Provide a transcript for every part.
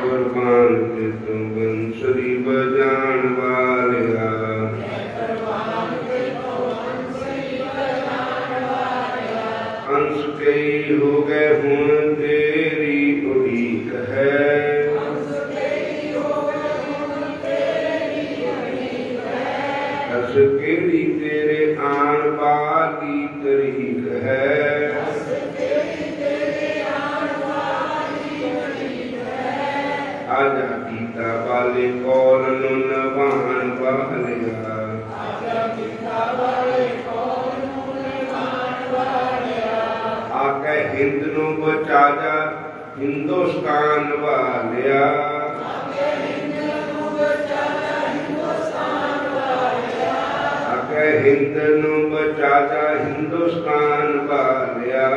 कुर्बान ते तुम बंसुरी बजान वालिया हंस कई हो गए हुण तेरी उड़ीक है हस केरी तेरे आन पाली तरीक है आजा गीता वाले कौल नु नवान वालिया आके हिंद नु बचा जा हिंदुस्तान वालिया आके हिंद नु बचा जा हिंदुस्तान वालिया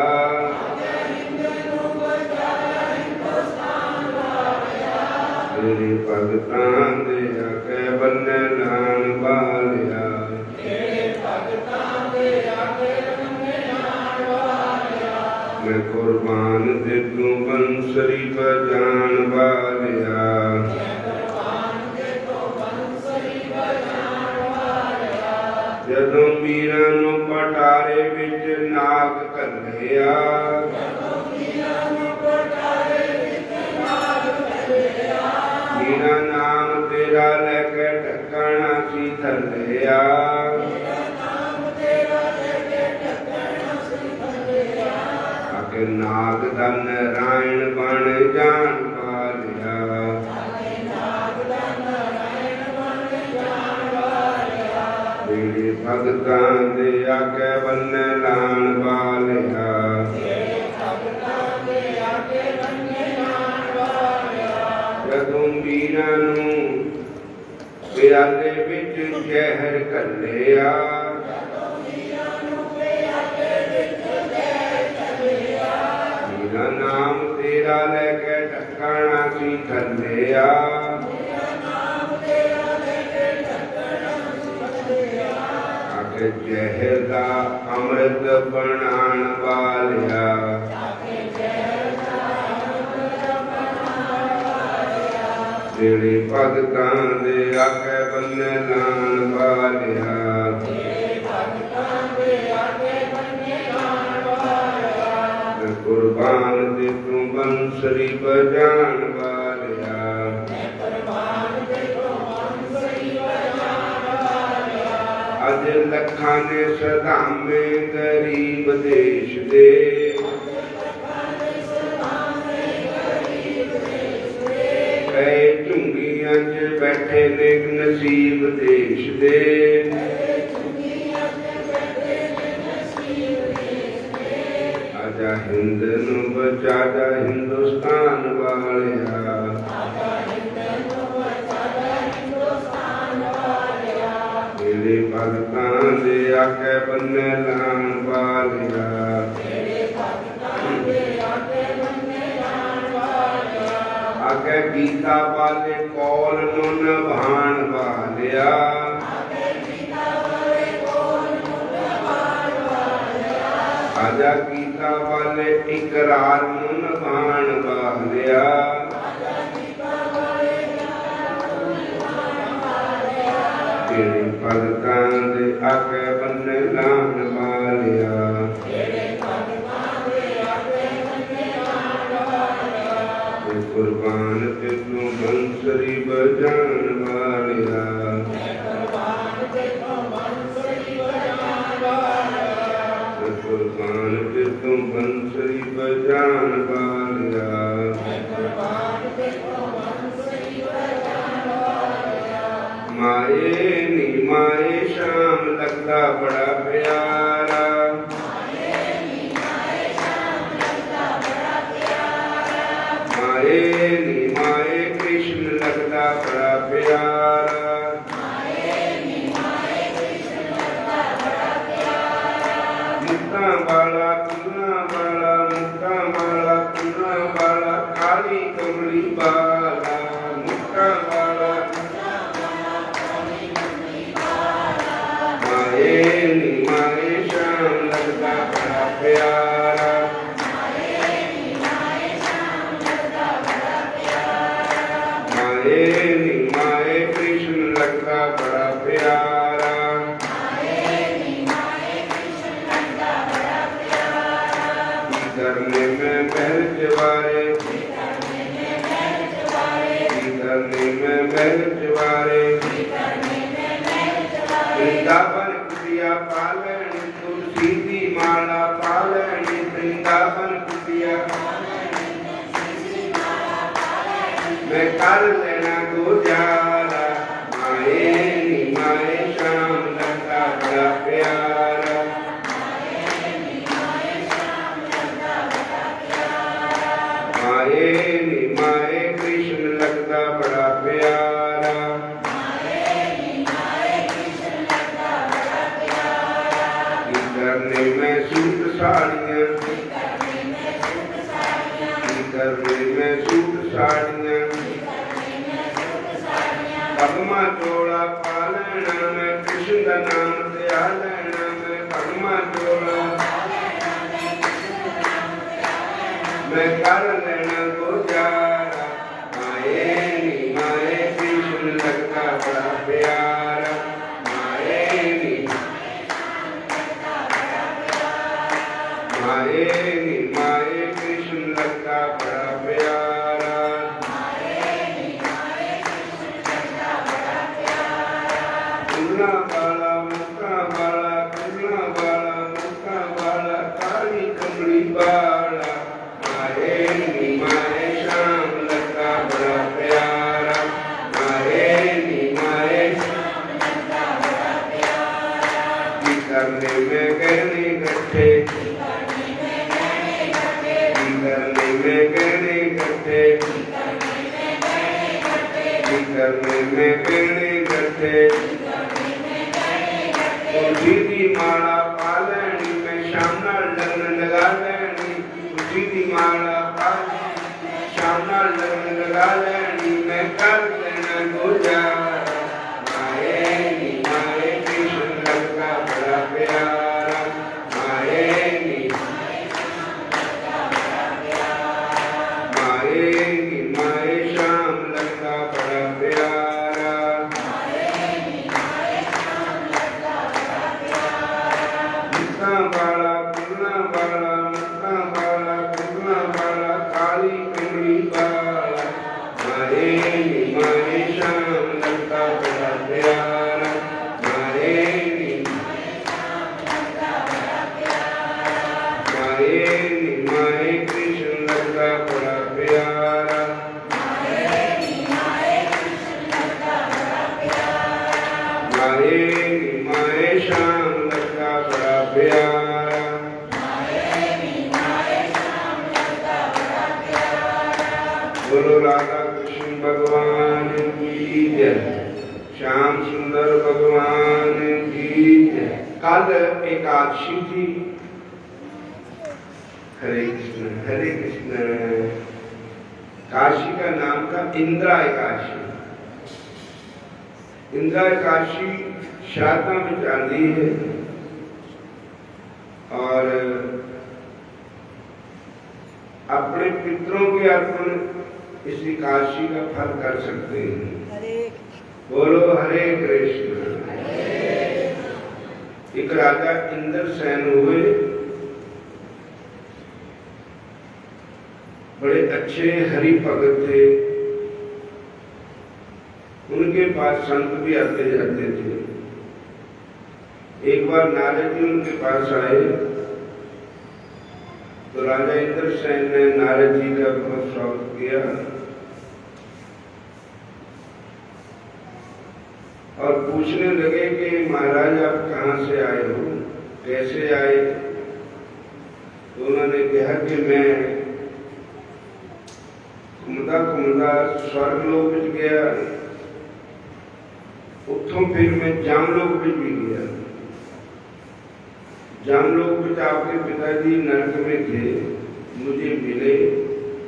तेरे भगतां दे आके बन्ने लान वालिया मैं कुर्बान दे तू बंसरी बजान वालिया जदों मीरां नूं पटारे विच नाग घल्लिया मीरा नाम तेरा लैके ढकना सी थल्लिया आके नाग दा नारायण बन जान वालिया मेरे भगतां दे आके बन्ने लान वालिया जदों मीरा नूं प्याले विच जहर घल्लिया मेरा नाम तेरा लैके ढकना सी थल्लिया आके जहर दा अमृत बनाण वालिया तेरे भगतां दे आके बन्ने लान वालिया कुर्बान दे तू बंसरी बजान वालिया अज लखां ने सदामे गरीब देश दे कई झुंगियां च बैठे ने नसीब देश दे आजा हिंद नूं बचा जा हिंदुस्तान वालिया मेरे भगतां दे आके बन्ने लान वालिया आके गीता वाले कौल नु नभान वालिया आजा गीता वाले इकरार नु नभान वालिया तेरे भगतां दे आके बन्ने लान वालिया कुर्बान ते तू बंसरी बजान वालिया कुर्बान ते तू बंसरी बजान वालिया माए नी माए शाम लगता बड़ा प्यारा माए नी माए कृष्ण लगता बड़ा प्यारा मुक्ता वाला कुना वाला मुक्ता वाला कुना वाला काली कमली वाला मुक्ता वाला माए नी माए शाम लगता बड़ा प्यारा करने में बहर जवारे, करने में बहर जवारे, वृंदावन कुटिया पालनी, तुलसी की माला पालनी, वृंदावन कुटिया मैं कर लेना गुजारा, माए नी माए श्याम लगता बड़ा प्यारा, माए नी माए कृष्ण लगता बड़ा प्यारा, करने में सूट साड़ियाँ, करने में सूट साड़ियाँ, पगमा चोड़ा पालना में कृष्ण का नाम त्याग लेना में, पगमा चोड़ा मैं कर लेना गुजारा, माए नी माए कृष्ण लगता बड़ा प्यारा, माए नी माए कृष्ण लगता बड़ा प्यारा, कुल्ला बाला मुक्का बाला, कुल्ला बाला मुक्का बाला, काली कमली बाला, माए नी माए श्याम लगता बड़ा प्यारा, माए नी माए करने में गहने गट्ठे, करने में गहने गट्ठे, करने में गहने गट्ठे, तुलसी की माला पालनी में श्यामला लगन लगा लेनी, तुलसी की माला पालनी श्यामला लगन लगा लेनी, मैं कर लेना गुजारा, माए नी माए कृष्ण लगता बड़ा प्यारा, माए नी माए श्याम लगता बड़ा प्यारा, मुक्का बाला कुल्ला बाला, मुक्का बाला कुल्ला बाला, काली कमली बाला, माए नी माए श्याम लगता बड़ा प्यारा, माए नी माए कृष्ण लगता बड़ा प्यारा, माए नी माए श्याम लगता बड़ा प्यारा, बोलो राधा कृष्ण भगवान की जय, श्याम सुंदर भगवान की जय। कल एकादशी थी, हरे कृष्ण। काशी का नाम था इंद्रा एकादशी। इंद्रा एकादशी शारदा में चांदी है और अपने पितरों के अर्पण इस एकादशी का फल कर सकते हैं। बोलो हरे कृष्ण। एक राजा इंद्रसेन हुए, बड़े अच्छे हरि भगत थे। उनके पास संत भी आते जाते थे। एक बार नारद जी उनके पास आए तो राजा इंद्रसेन ने नारद जी का बहुत स्वागत किया और पूछने लगे कि महाराज आप कहाँ से आए हो, कैसे आए? तो उन्होंने कहा कि मैं घूमता स्वर्गलोक में गया, उठों फिर मैं जामलोक में भी गया। जामलोक में आपके पिताजी नरक में थे, मुझे मिले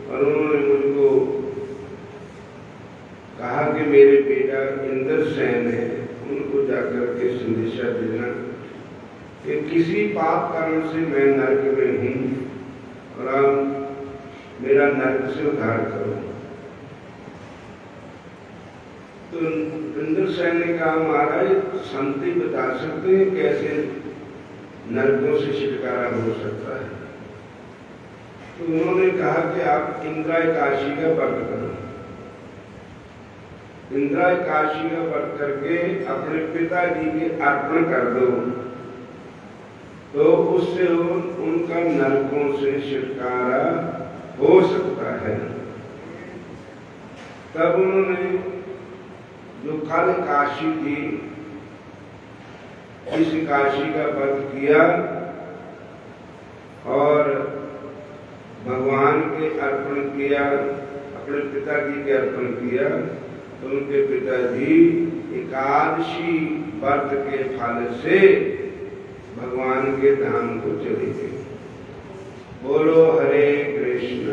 और उन्होंने मुझको कहा कि मेरे बेटा इंद्रसेन है, उनको जाकर के संदेशा देना कि किसी पाप कारण से मैं नरक में हूँ और आप मेरा नरक से उद्धार करो। तो इंद्रसेन ने कहा महाराज संत ही बता सकते हैं कैसे नरकों से छुटकारा हो सकता है। तो उन्होंने कहा कि आप इंदिरा एकादशी का व्रत करो। इंदिरा एकादशी का व्रत करके अपने पिताजी के अर्पण कर दो, तो उससे उनका नरकों से छुटकारा हो सकता है। तब उन्होंने जो कल एकादशी थी, इस एकादशी का व्रत किया और भगवान के अर्पण किया, अपने पिताजी के अर्पण किया, तो उनके पिताजी एकादशी व्रत के फल से भगवान के धाम को चले गए। बोलो हरे कृष्ण।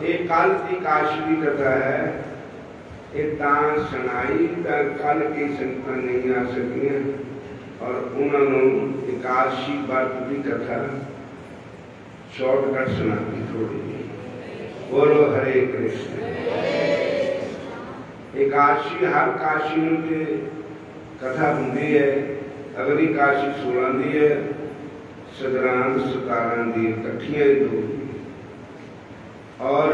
एक काल की एकादशी की कथा है, एक तां सुनाई तां कल की संगतां नहीं आ सकियां और उन्होंने एकादशी व्रत की कथा शॉर्टकट सुनाती थोड़ी। बोलो हरे कृष्ण। एकादशी हर काशी के कथा होंगी है। अगली काशी 16 दी है, सगरांद 17 दी इकट्ठियां ही दो। और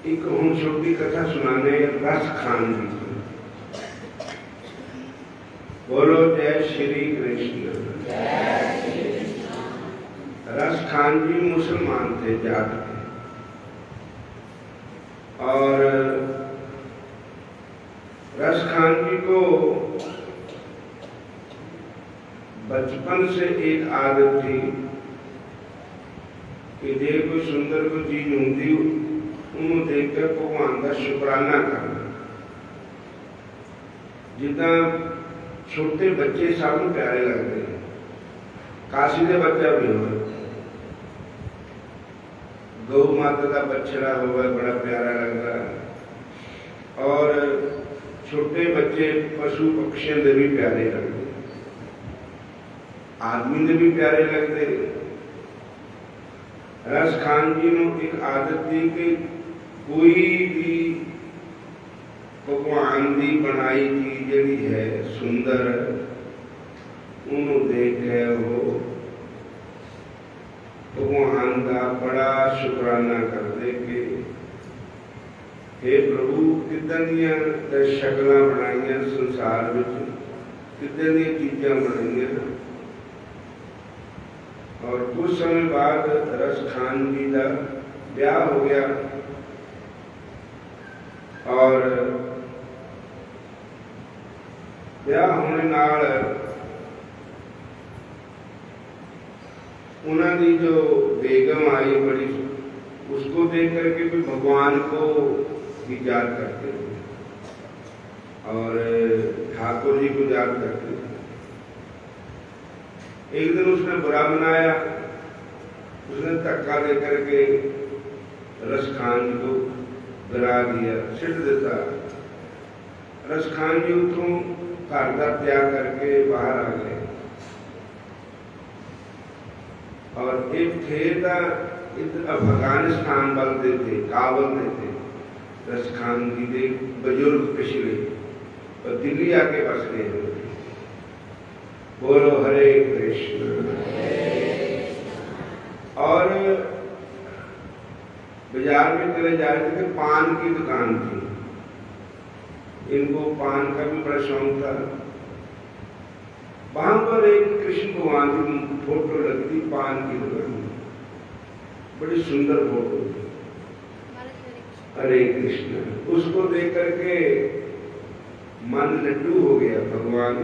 एक हम छोटी कथा सुनाने रस खान जी की। बोलो जय श्री कृष्ण। रस खान जी मुसलमान थे जाट के, और रस खान जी को बचपन से एक आदत थी कि जे कोई सुंदर कोई चीज होंगी उन्होंने देखकर भगवान का शुकराना करना। जिदा छोटे बच्चे सबू प्यारे लगते हैं, काशी के बच्चा भी हो, गौ माता का बछड़ा होगा बड़ा प्यारा लगता है, और छोटे बच्चे पशु पक्षियों के भी प्यारे लगते, आदमी के भी प्यारे लगते। रस खान जी ने एक आदत थी कि कोई भी भगवान की बनाई चीज जी है सुंदर, उन्होंने देख के वो भगवान का बड़ा शुकराना करते कि हे प्रभु कितनिया शक्ल बनाई संसार में, कितनी चीज़ा बनाई। और कुछ समय बाद रस खान जी का ब्याह हो गया, और ब्याह होने नाल उन्होंने जो बेगम आई बड़ी, उसको देख करके भी भगवान को याद करते थे और ठाकुर जी को याद करते थे। एक दिन उसने बुरा बनाया, उसने धक्का दे करके रस खान जी को गिरा दिया, सिट देता। रस खान जी उतों घर का त्याग करके बाहर आ गए, और एक थे अफगानिस्तान बलते थे, काबल में थे रस खान जी के बुजुर्ग पिछले, और दिल्ली आके बस गए। बोलो हरे कृष्ण। और बाजार में चले जा रहे थे, पान की दुकान थी, इनको पान का भी बड़ा शौक था। वहां पर एक कृष्ण भगवान की फोटो लगती, पान की दुकान, बड़ी सुंदर फोटो थी, हरे कृष्ण। उसको देख करके मन लड्डू हो गया। भगवान,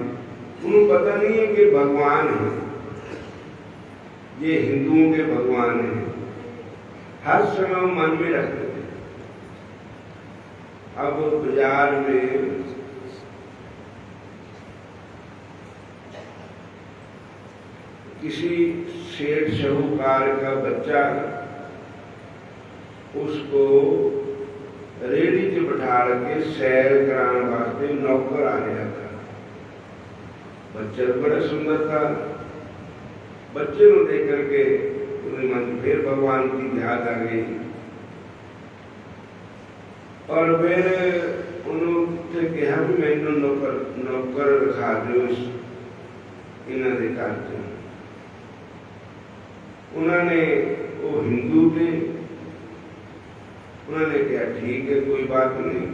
उन्हें पता नहीं है कि भगवान है, ये हिंदुओं के भगवान है, हर समय मन में रखते थे। अब बाजार में किसी सेठ साहूकार का बच्चा उसको रेडी से बिठा के सैर कराने वास्ते नौकर आ गया था। बच्चा बड़ा सुंदर था। बच्चे को देख करके उन्हें मन फिर भगवान की याद आ गई, और फिर उन्होंने कहा भी मैंने नौकर रखा दो इन्होंने घर। उन्होंने वो हिंदू थे, उन्होंने कहा ठीक है कोई बात नहीं,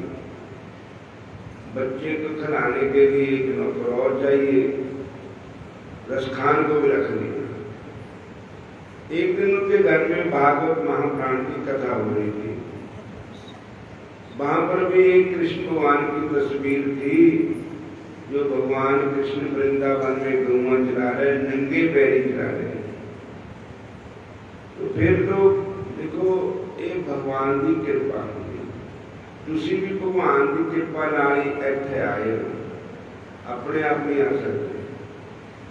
बच्चे को खिलाने के लिए एक नौकर और चाहिए, रसखान को भी रख लिया। एक दिन उनके घर में भागवत महापुराण की कथा हो रही थी, वहां पर भी एक कृष्ण भगवान की तस्वीर थी, जो भगवान कृष्ण वृंदावन में गौवा चला रहे, नंगे पैरी चला रहे। तो फिर तो देखो ये भगवान की कृपा होगी, तुसी भी भगवान की कृपा नाल ही इत्थे आए, अपने आप नहीं आ सकते।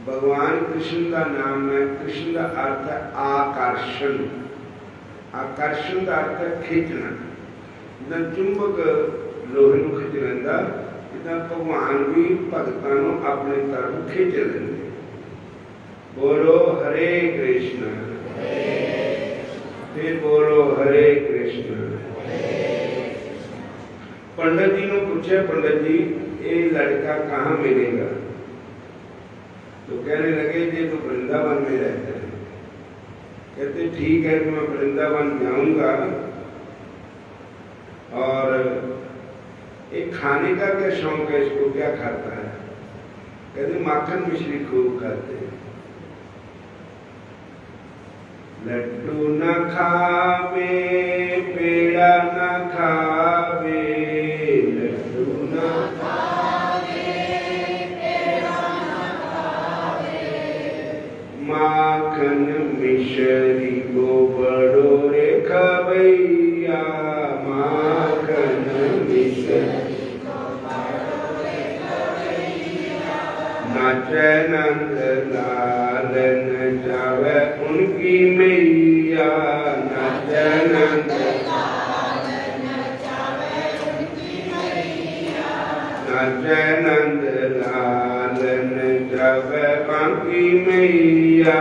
भगवान कृष्ण का नाम है, कृष्ण का अर्थ है आकर्षण, आकर्षण का अर्थ है खिंचना। जिदा चुंबक लोहे को खिंच लेंदा, जिदा भगवान भी भगतां नूं अपनी तरफ खिंच लेंदे। बोलो हरे कृष्ण, फिर बोलो हरे कृष्ण। पंडित जी ने पूछा, पंडित जी ये लड़का कहाँ मिलेगा? तो कहने लगे ये तो वृंदावन में रहता है। कहते ठीक है तो मैं वृंदावन जाऊंगा, और एक खाने का क्या शौक है, इसको क्या खाता है? कहते माखन मिश्री खूब खाते हैं। लड्डू न खावे पेड़ा न खावे, लड्डू न खावे पेड़ा न खावे, माखन मिश्री को बड़ो रे खवैया, माखन मिश्री को बड़ो रे खवैया। नाचे नंद लाल न जावे उनकी मैया, नाचे नंद लाल न जावे उनकी मैया, नाचे नंद लाल न जावे बांकी मैया,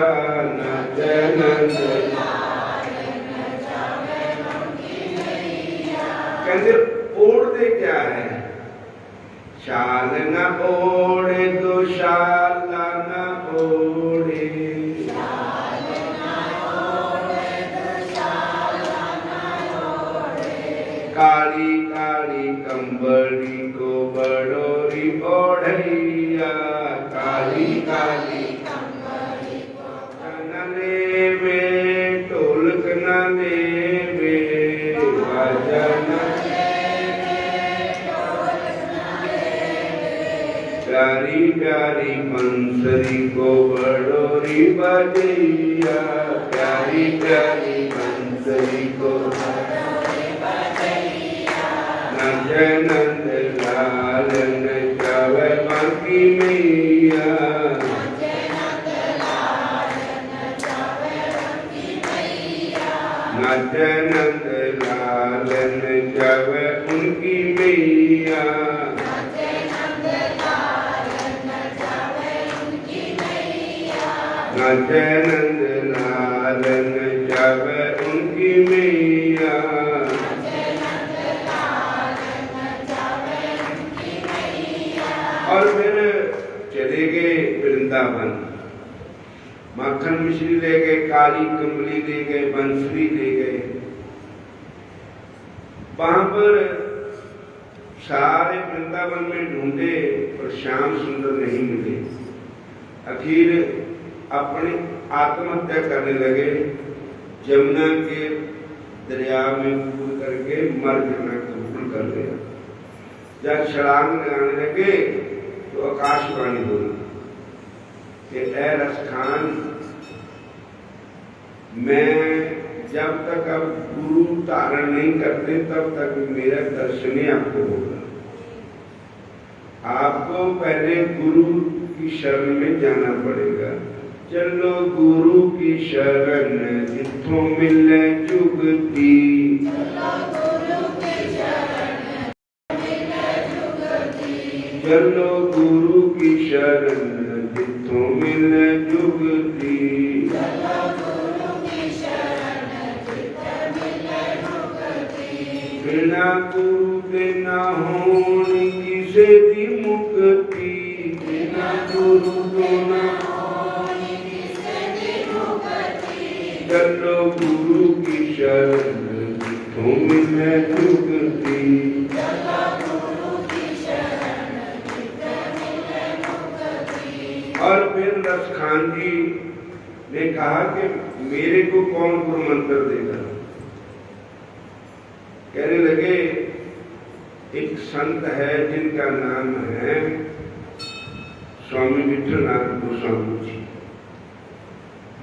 नाचे नंद लाल न जावे बांकी मैया। कहते ओढ़ते क्या है? शाल न ओढ़े तो शाला न ओढ़े, शाल न ओढ़े तो शाला न ओढ़े, काली काली कंबली को बड़ोरी ओढ़ैया, काली काली कंबली को न लेवे, ढोलक न लेवे, बाजा न प्यारी प्यारी बंसरी को बड़ोरी बजैया, प्यारी प्यारी बंसरी को बड़ोरी बजैया। नंद नंद लाल न जावे बांकी मैया, नंद नंद लाल न जावे बांकी मैया, नंद नंद लाल न जावे उनकी मैया, नाचे नंद लाल न जावे उनकी मैया, और फिर चले गए वृंदावन। माखन मिश्री ले गए, काली कंबली ले गए, बंसुरी ले गए। वहां पर सारे वृंदावन में ढूंढे पर श्याम सुंदर नहीं मिले। आखिर अपनी आत्महत्या करने लगे, जमुना के दरिया में कूद करके मर जाना कबूल कर लिया। जब छलांग लगाने लगे तो आकाशवाणी हुई कि ऐ रसखान, मैं जब तक अब गुरु धारण नहीं करते तब तक मेरा दर्शन ही आपको होगा। आपको पहले गुरु की शरण में जाना पड़ेगा। चलो गुरु की शरण जिथों मिले जुगती, चलो गुरु की शरण जिथों मिले जुगती, बिना गुरु के ना होनी किसे दी मुक्ति, बिना गुरु को ना होनी किसे दी मुक्ति, मिले मुक्ति। और फिर रसखान जी ने कहा कि मेरे को कौन गुरु मंत्र देगा। कहने लगे एक संत है जिनका नाम है स्वामी विठलनाथ गोस्वामी जी।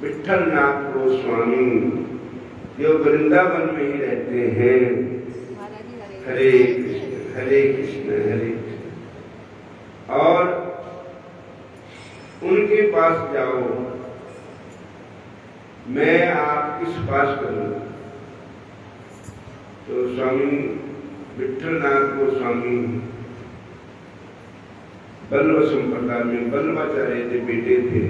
विठलनाथ गोस्वामी जो वृंदावन में ही रहते हैं। हरे कृष्ण हरे कृष्ण हरे कृष्ण। और उनके पास जाओ, मैं आपकी सिफारिश करूंगा। तो स्वामी विठलनाथ गोस्वामी बल्लभ संप्रदाय में बल्लभाचार्य के बेटे थे।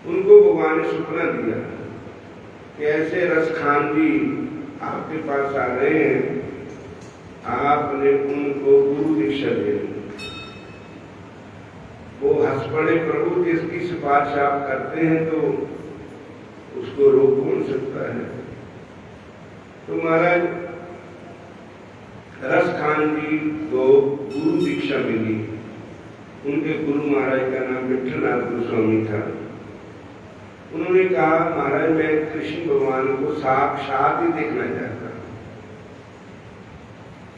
उनको भगवान ने सपना दिया कि ऐसे रसखान जी आपके पास आ रहे हैं, आपने उनको गुरु दीक्षा देनी। वो हंस पड़े, प्रभु जिसकी सिफारिश आप करते हैं तो उसको रोक कौन सकता है। तो महाराज रसखान जी को गुरु दीक्षा मिली। उनके गुरु महाराज का नाम विठलनाथ गोस्वामी था। उन्होंने कहा महाराज मैं कृष्ण भगवान को साक्षात ही देखना चाहता हूँ,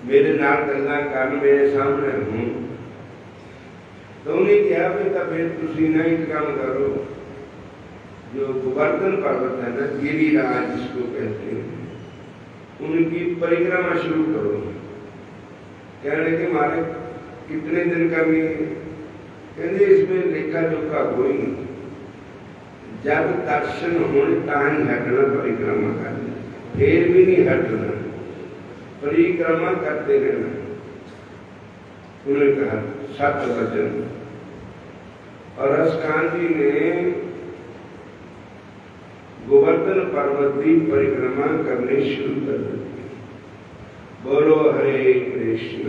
मेरे नाम गल्ला कारण मेरे सामने हूँ। तो उन्हें क्या बेटा फिर तुसी ना एक काम करो, जो गोवर्धन पर्वत है ना, गिरिराज जिसको कहते हैं, उनकी परिक्रमा शुरू करो। कहने के मारे कितने दिन करनी है? कहते इसमें लेखा जोखा कोई नहीं, जब दर्शन होने ताही हटना परिक्रमा करना, फिर भी नहीं हटना, परिक्रमा करते रहना। उन्होंने कहा 7 वचन। और रसखान जी ने गोवर्धन पर्वत की परिक्रमा करने शुरू कर दी। बोलो हरे कृष्ण।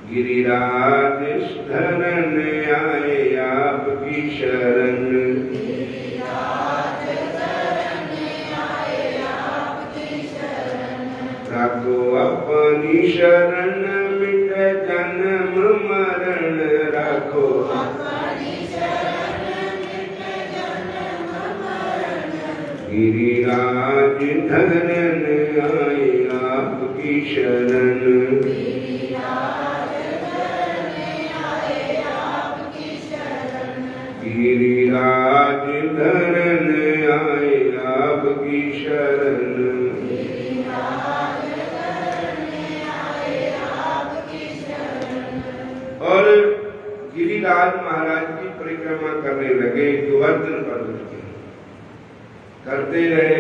गिरिराज शरण आए आपकी शरण, राखो अपनी शरण मिट जन्म मरण, राखो गिरिराज धरन आए आपकी शरण, गिरिराज धरन आए आपकी शरण। और गिरिराज महाराज की परिक्रमा करने लगे गोवर्धन पर्वत की। करते रहे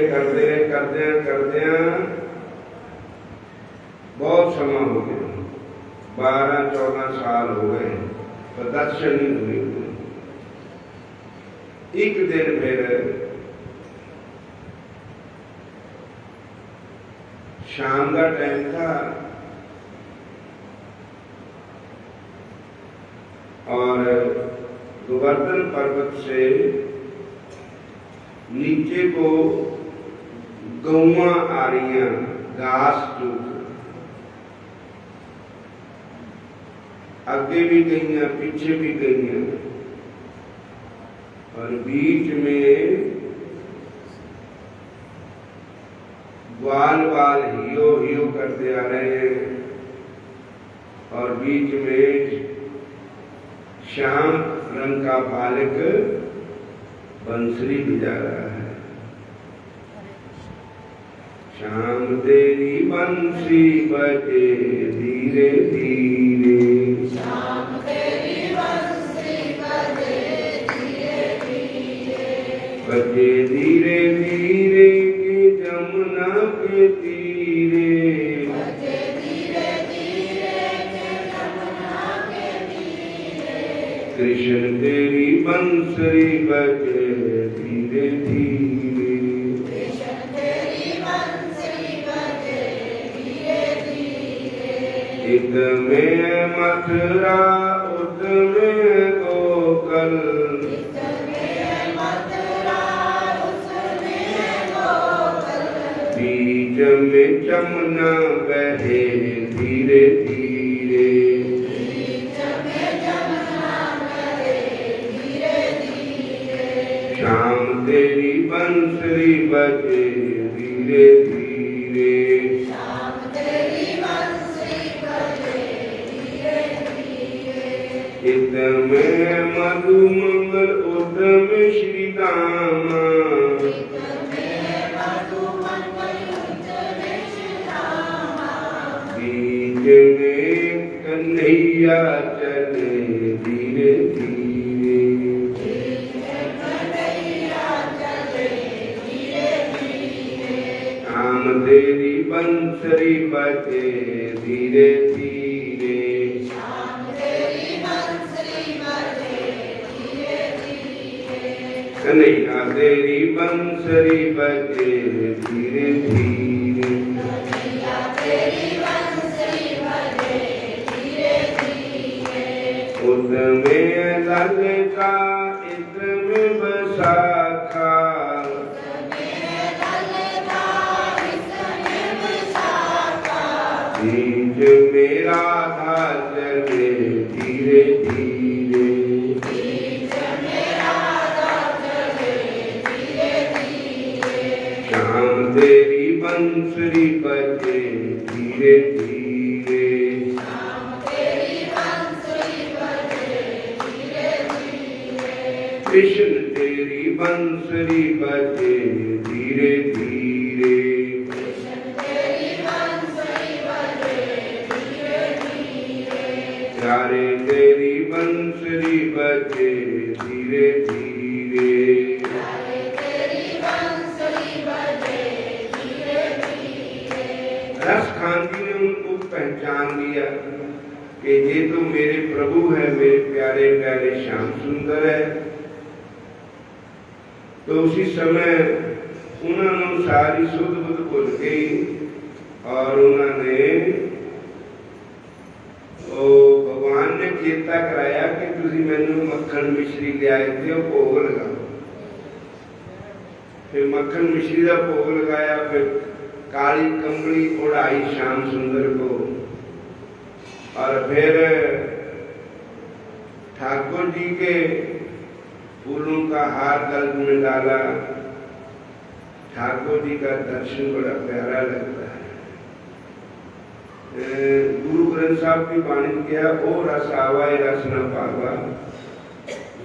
बहुत समय हो गया, 12-14 साल हो गए, पर दर्शन ही नहीं हुए। एक दिन फिर शाम का टाइम था और गोवर्धन पर्वत से नीचे को गौवा आ रही हैं, घास चूक, आगे भी गई हैं पीछे भी गई हैं, और बीच में ग्वाल हियो करते आ रहे हैं, और बीच में श्याम रंग का बालक बंसरी बजा रहा है। श्याम तेरी बंसी बजे धीरे धीरे, श्याम तेरी बंसी बजे धीरे धीरे, बजे धीरे धीरे के जमुना के तीरे, बजे धीरे धीरे के जमुना के तीरे, कृष्ण तेरी बंसरी बजे धीरे धीरे, कृष्ण तेरी बंसरी बजे धीरे धीरे, एक में मथुरा उत में गोकुल, इसमें मथुरा उसमें गोकुल, जमुना बहे धीरे धीरे, शाम तेरी बंसरी बजे धीरे धीरे, इत में मधु मंगल उतम श्री दामा, बीच में कन्हैया चले धीरे धीरे, शाम तेरी बंसरी बजे धीरे धीरे, कन्हैया तेरी बंसरी बजे धीरे धीरे, उसमें ललका इसमें बसाखा, बीच में राधा चले धीरे धीरे, शाम तेरी बंसरी बजे धीरे धीरे, कृष्ण तेरी बंसरी बजे धीरे धीरे, प्यारे तेरी बंसरी बजे धीरे धीरे, रस खान जी ने उनको पहचान लिया कि ये तो मेरे प्रभु है, मेरे प्यारे प्यारे श्याम सुंदर है। तो उसी समय उन्होंने सारी सुध बुध भुल गई और उन्होंने भगवान ने चेता कराया कि तुसी मैनू मक्खन मिश्री ले आए थे, वो भोग लगाओ। फिर मक्खन मिश्री का भोग लगाया, फिर काली कंबली उड़ाई श्याम सुंदर को, और फिर ठाकुर जी के फूलों का हार गल में डाला। ठाकुर जी का दर्शन बड़ा प्यारा लगता है। गुरु ग्रंथ साहब की बाणी किया, ओ रस आवाए रस न पावा,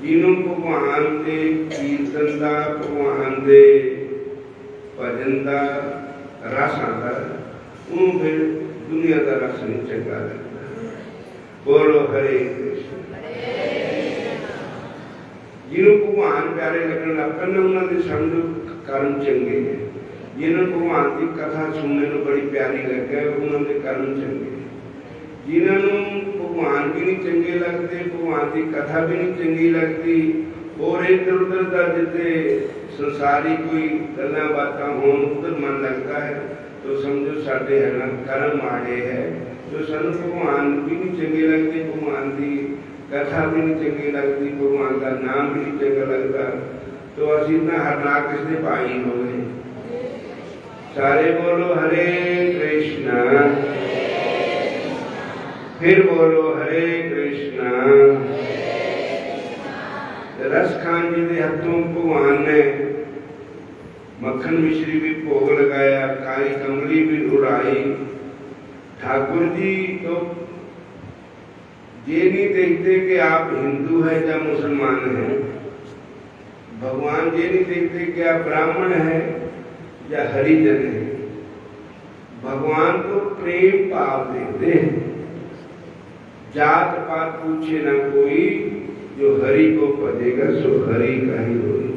जिन्हों भगवान दे कीर्तन का, भगवान दे भजन का रस आता, उन्होंने फिर दुनिया का रस नहीं चंगा लगता। बोलो हरे कृष्ण। जिन्हों भगवान प्यारे लगन लग पे उन्होंने समझो कर्म चंगे हैं। जिन्होंने भगवान की कथा सुनने को बड़ी प्यारी लगे, उन्होंने कर्म चंगे। जिन्होंने भगवान भी नहीं चंगे लगते, भगवान की कथा भी नहीं चंगी लगती, और इधर उधर का जिते संसारी कोई गल्ला बातें हो उधर मन लगता है, तो समझो साढ़े है ना कर्म माड़े है। तो सानू भगवान भी नहीं चंगे लगते, भगवान की कथा भी नहीं चंगी लगती, भगवान का नाम भी नहीं चंगा लगता, तो असी इतना हरनाक किसने पाई हो गए। सारे बोलो हरे कृष्णा, फिर बोलो हरे कृष्णा। रस खान जी के हाथों भगवान ने मक्खन मिश्री भी भोग लगाया, काली कमली भी उड़ाई। ठाकुर जी तो ये नहीं देखते कि आप हिंदू है या मुसलमान हैं, भगवान ये नहीं देखते कि आप ब्राह्मण है या हरिजन है। भगवान तो प्रेम भाव देते हैं, जात पात पूछे ना कोई, जो हरि को भजेगा सो हरि का ही होई।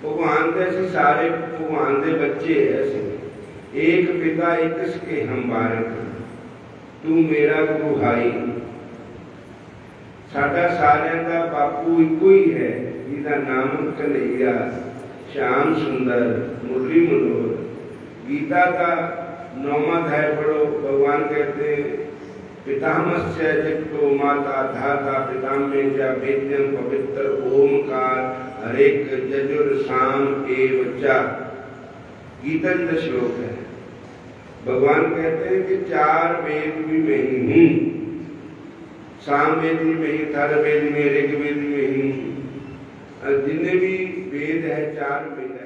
भगवान जैसे सारे भगवान के बच्चे ऐसे, एक पिता एक के हम बारक, तू मेरा गुरु भाई। साडा सारियां दा बापू इको ही है, जिसका नाम कन्हैया श्याम सुंदर मुरली मनोहर। गीता का 9वां अध्याय पढ़ो, भगवान कहते हैं पितामहस्य जगतो माता धाता पितामह च वेद्यम पवित्र ओमकार हरेक यजुर साम एव च। गीता जी का श्लोक है। भगवान कहते हैं कि 4 वेद भी मैं ही हूँ। साम वेद भी मैं ही, अथर्ववेद में, ऋग्वेद में ही, और जितने भी वेद है 4 वेद